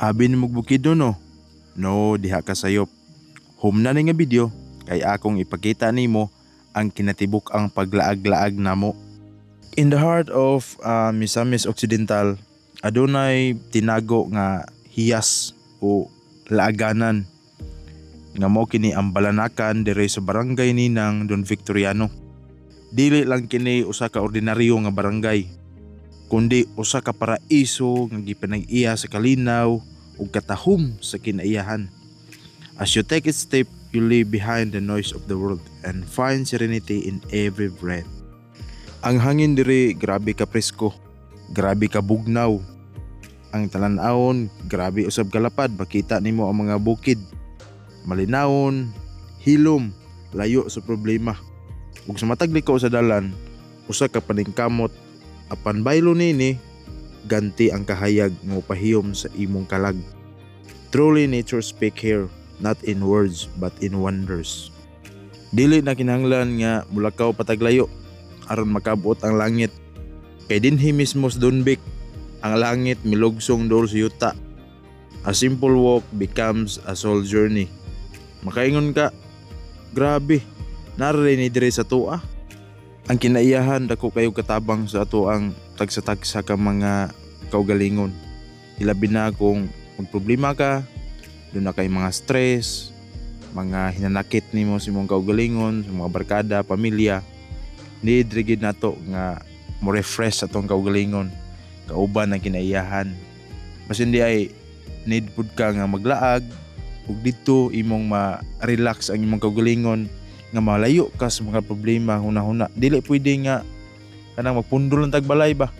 Abi ni magbukido no? No, diha ka sayop. Home na ni nga video kay akong ipakita nimo ang kinatibuk ang paglaag-laag namo. In the heart of Misamis Occidental, adunay tinago nga hiyas o laaganan nga mao kini ang balanakan dire sa barangay Ninang Don Victoriano. Dili lang kini usa ka ordinaryo nga barangay, kundi usa ka paraiso nga gipanag-iya sa kalinaw ug katahom sa kinaiyahan. As you take a step, you leave behind the noise of the world and find serenity in every breath. Ang hangin diri grabe ka presko, grabe ka bugnaw. Ang talan-awon grabe usab kalapad, makita nimo ang mga bukid. Malinawon, hilom, layo sa problema. Ug sa matag liko sa dalan, usa ka paningkamot apan baylo nini ganti ang kahayag nga upahiyom sa imong kalag. Truly nature speak here, not in words but in wonders. Dili na kinahanglan nga mulakaw pataglayo aron makabot ang langit. Kay dinhi mismo sa Dunbic, ang langit milugsong dol sa yuta. A simple walk becomes a soul journey. Makaingon ka, grabe, naray ni dire sa tuwa. Ang kinaiyahan dako kayo katabang sa ato ang tagsa-tagsa ka mga kaugalingon. Hilabi na kung magproblema ka, doon na kay mga stress, mga hinanakit nimo sa imong kaugalingon, sa mga barkada, pamilya. Need rigid nato nga mo refresh atong kaugalingon, kauban ang kinaiyahan. Mas hindi ay need pud ka nga maglaag ug dito imong ma-relax ang imong kaugalingon nga malayo ka sa mga problema huna-huna. Dili pwede nga kanang magpundol ng tagbalay ba.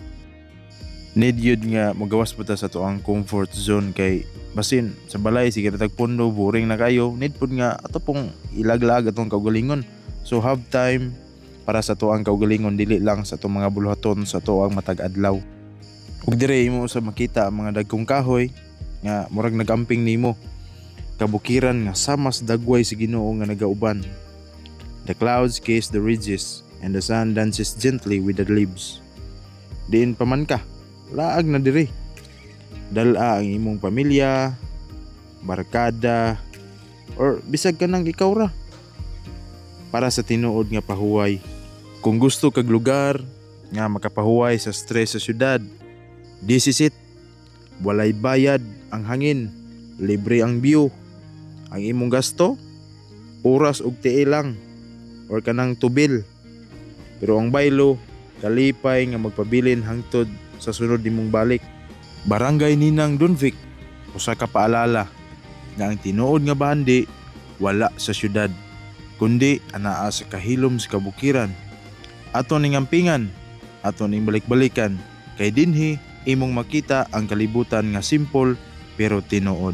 Need yun nga magawas pa ta sa to ang comfort zone, kay basin sa balay sige tagpundo boring na kayo. Need pud nga ato pong ilaglag atong kaugalingon. So have time para sa to ang kaugalingon, dili lang sa to mga buluhaton sa to ang matag adlaw. Ug dire imo sa makita ang mga dagkong kahoy nga murag nagamping nimo. Kabukiran nga sama sa dagway sa Ginoo nga nagauban. The clouds kiss the ridges and the sun dances gently with the leaves. Diin pa man ka, laag na diri. Dala ang imong pamilya, barkada, or bisag ka nang ikaw ra. Para sa tinuod nga pahuway. Kung gusto kag lugar nga makapahuway sa stress sa syudad, this is it. Walay bayad ang hangin, libre ang view. Ang imong gasto, oras ug tiil lang or kanang tubil. Pero ang baylo, kalipay nga magpabilin hangtod sa sunod nimong balik. Barangay Ninang Don Vic, usa ka paalala nga ang tinuod nga bandi wala sa syudad, kundi anaa sa kahilom sa kabukiran. Ato ning ampingan, ato ning balik-balikan, kay dinhi imong makita ang kalibutan nga simple pero tinuod.